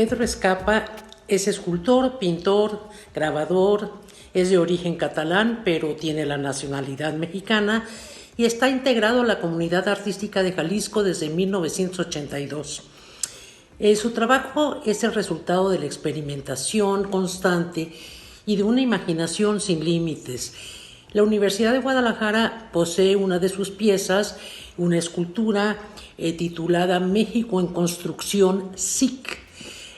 Pedro Escapa es escultor, pintor, grabador, es de origen catalán, pero tiene la nacionalidad mexicana y está integrado a la comunidad artística de Jalisco desde 1982. Su trabajo es el resultado de la experimentación constante y de una imaginación sin límites. La Universidad de Guadalajara posee una de sus piezas, una escultura titulada México en Construcción, SIC.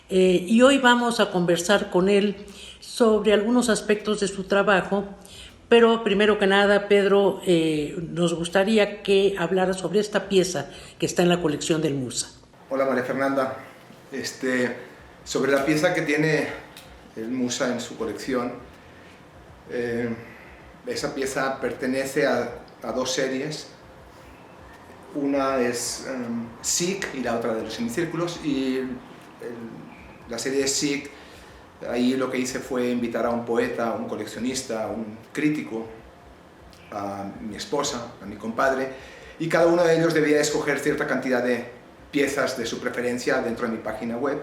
Y hoy vamos a conversar con él sobre algunos aspectos de su trabajo, pero primero que nada, Pedro, nos gustaría que hablara sobre esta pieza que está en la colección del MUSA. Hola María Fernanda, sobre la pieza que tiene el MUSA en su colección, esa pieza pertenece a dos series. Una es SIC y la otra de los semicírculos, y la serie SIC, ahí lo que hice fue invitar a un poeta, a un coleccionista, a un crítico, a mi esposa, a mi compadre, y cada uno de ellos debía escoger cierta cantidad de piezas de su preferencia dentro de mi página web,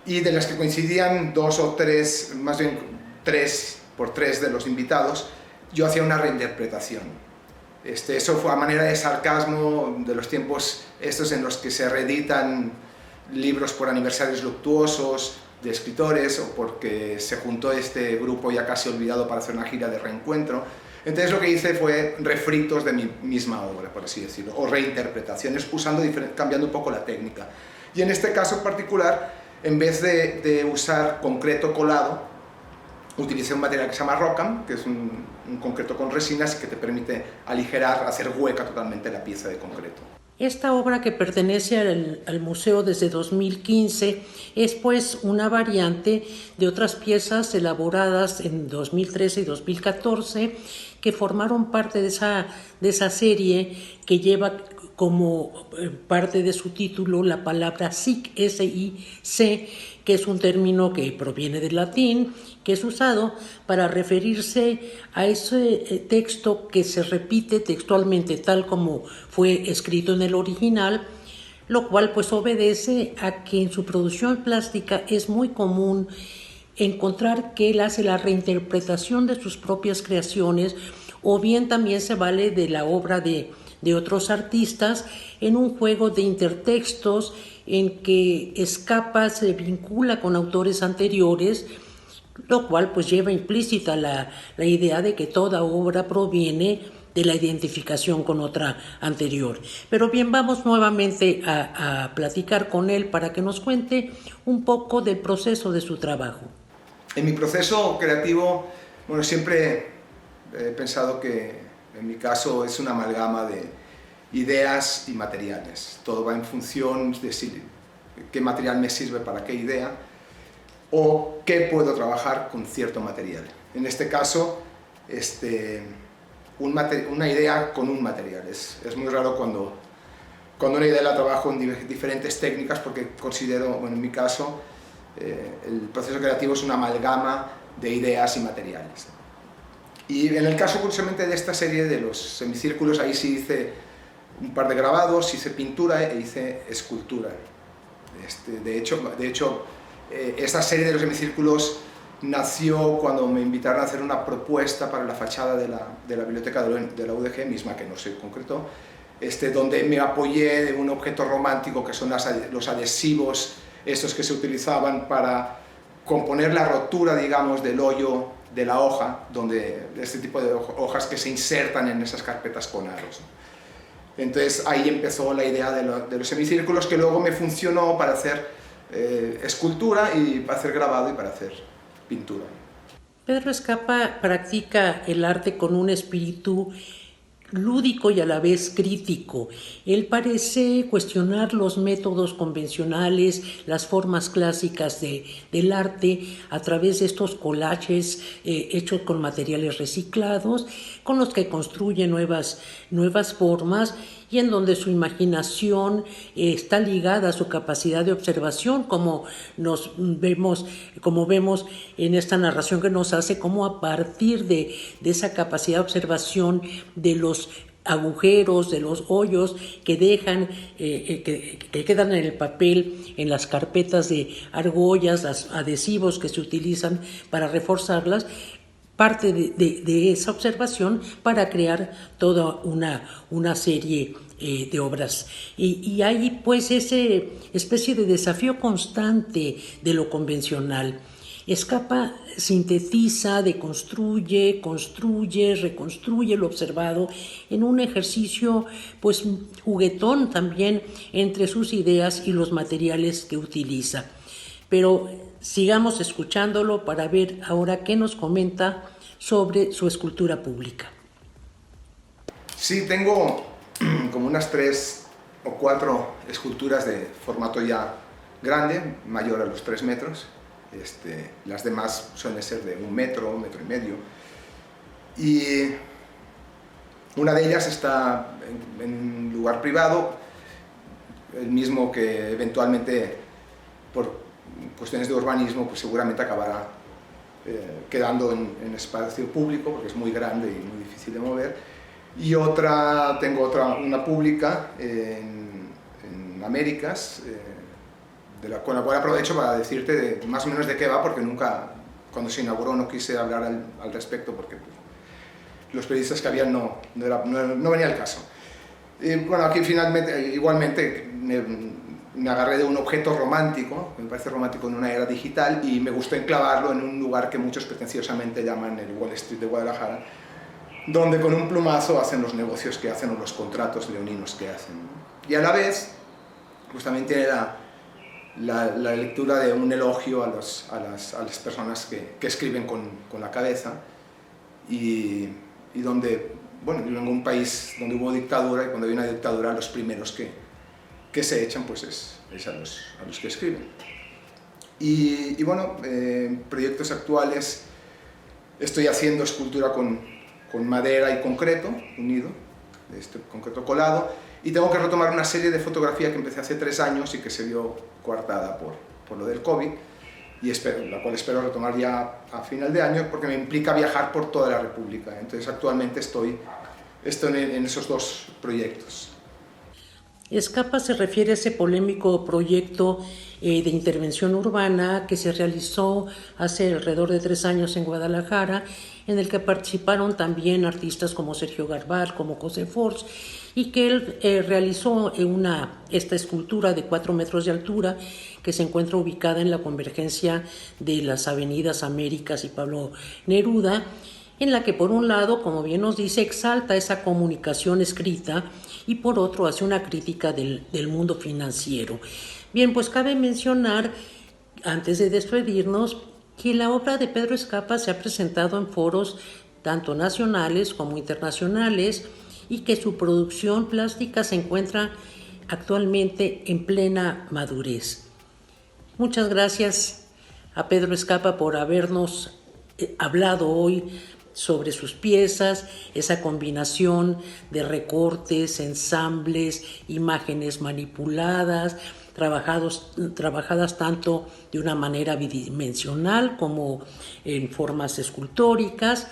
y de las que coincidían dos o tres, más bien 3 por 3 de los invitados, yo hacía una reinterpretación. Eso fue a manera de sarcasmo de los tiempos estos en los que se reeditan libros por aniversarios luctuosos de escritores, o porque se juntó este grupo ya casi olvidado para hacer una gira de reencuentro. Entonces lo que hice fue refritos de mi misma obra, por así decirlo, o reinterpretaciones, cambiando un poco la técnica. Y en este caso particular, en vez de usar concreto colado, utilicé un material que se llama Rocam, que es un concreto con resinas que te permite aligerar, hacer hueca totalmente la pieza de concreto. Esta obra, que pertenece al museo desde 2015, es pues una variante de otras piezas elaboradas en 2013 y 2014 que formaron parte de esa serie que lleva como parte de su título la palabra SIC, S-I-C, que es un término que proviene del latín, que es usado para referirse a ese texto que se repite textualmente tal como fue escrito en el original, lo cual pues obedece a que en su producción plástica es muy común encontrar que él hace la reinterpretación de sus propias creaciones, o bien también se vale de la obra de otros artistas en un juego de intertextos en que Escapa se vincula con autores anteriores, lo cual pues lleva implícita la idea de que toda obra proviene de la identificación con otra anterior. Pero bien, vamos nuevamente a platicar con él para que nos cuente un poco del proceso de su trabajo. En mi proceso creativo, bueno, siempre he pensado que en mi caso es una amalgama de ideas y materiales. Todo va en función de qué material me sirve para qué idea, o qué puedo trabajar con cierto material. En este caso, una idea con un material. Es muy raro cuando una idea la trabajo en diferentes técnicas, porque considero, bueno, en mi caso, el proceso creativo es una amalgama de ideas y materiales. Y en el caso justamente de esta serie de los semicírculos, ahí sí hice un par de grabados, hice pintura e hice escultura. De hecho, esta serie de los semicírculos nació cuando me invitaron a hacer una propuesta para la fachada de la biblioteca de la UDG, misma que no se concretó, donde me apoyé de un objeto romántico que son los adhesivos, estos que se utilizaban para componer la rotura, digamos, del hoyo de la hoja, donde este tipo de hojas que se insertan en esas carpetas con aros. Entonces ahí empezó la idea de los semicírculos, que luego me funcionó para hacer escultura y para hacer grabado y para hacer pintura. Pedro Escapa practica el arte con un espíritu lúdico y a la vez crítico. Él parece cuestionar los métodos convencionales, las formas clásicas del arte a través de estos collages hechos con materiales reciclados, con los que construye nuevas formas, y en donde su imaginación está ligada a su capacidad de observación, como vemos en esta narración que nos hace, como a partir de esa capacidad de observación de los agujeros, de los hoyos que dejan, que quedan en el papel, en las carpetas de argollas, los adhesivos que se utilizan para reforzarlas, parte de esa observación para crear toda una serie de obras. Y hay pues esa especie de desafío constante de lo convencional. Escapa sintetiza, deconstruye, construye, reconstruye lo observado en un ejercicio pues juguetón también entre sus ideas y los materiales que utiliza. Pero sigamos escuchándolo para ver ahora qué nos comenta sobre su escultura pública. Sí, tengo como unas 3 o 4 esculturas de formato ya grande, mayor a los 3 metros. Las demás suelen ser de 1 metro, 1 metro y medio. Y una de ellas está en un lugar privado, el mismo que eventualmente, por cuestiones de urbanismo, pues seguramente acabará quedando en espacio público, porque es muy grande y muy difícil de mover. Y tengo una pública en Américas, con la cual aprovecho para decirte más o menos de qué va, porque nunca, cuando se inauguró, no quise hablar al respecto, porque pues, los periodistas que habían no venía al caso. Bueno, aquí finalmente, igualmente, me agarré de un objeto romántico, me parece romántico en una era digital, y me gustó enclavarlo en un lugar que muchos pretenciosamente llaman el Wall Street de Guadalajara, donde con un plumazo hacen los negocios que hacen o los contratos leoninos que hacen. Y a la vez, pues también tiene la lectura de un elogio a las personas que escriben con la cabeza, y donde, bueno, yo vengo de un país donde hubo dictadura, y cuando hay una dictadura los primeros que se echan pues es a los que escriben. Y bueno, proyectos actuales, estoy haciendo escultura con madera y concreto unido, concreto colado, y tengo que retomar una serie de fotografía que empecé hace 3 años y que se vio coartada por lo del COVID, y la cual espero retomar ya a final de año, porque me implica viajar por toda la República. Entonces actualmente estoy en esos 2 proyectos. Escapa se refiere a ese polémico proyecto de intervención urbana que se realizó hace alrededor de 3 años en Guadalajara, en el que participaron también artistas como Sergio Garbal, como José Force, y que él realizó esta escultura de 4 metros de altura que se encuentra ubicada en la convergencia de las avenidas Américas y Pablo Neruda, en la que por un lado, como bien nos dice, exalta esa comunicación escrita y por otro hace una crítica del mundo financiero. Bien, pues cabe mencionar, antes de despedirnos, que la obra de Pedro Escapa se ha presentado en foros tanto nacionales como internacionales y que su producción plástica se encuentra actualmente en plena madurez. Muchas gracias a Pedro Escapa por habernos hablado hoy sobre sus piezas, esa combinación de recortes, ensambles, imágenes manipuladas, trabajadas tanto de una manera bidimensional como en formas escultóricas,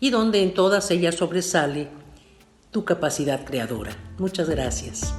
y donde en todas ellas sobresale tu capacidad creadora. Muchas gracias.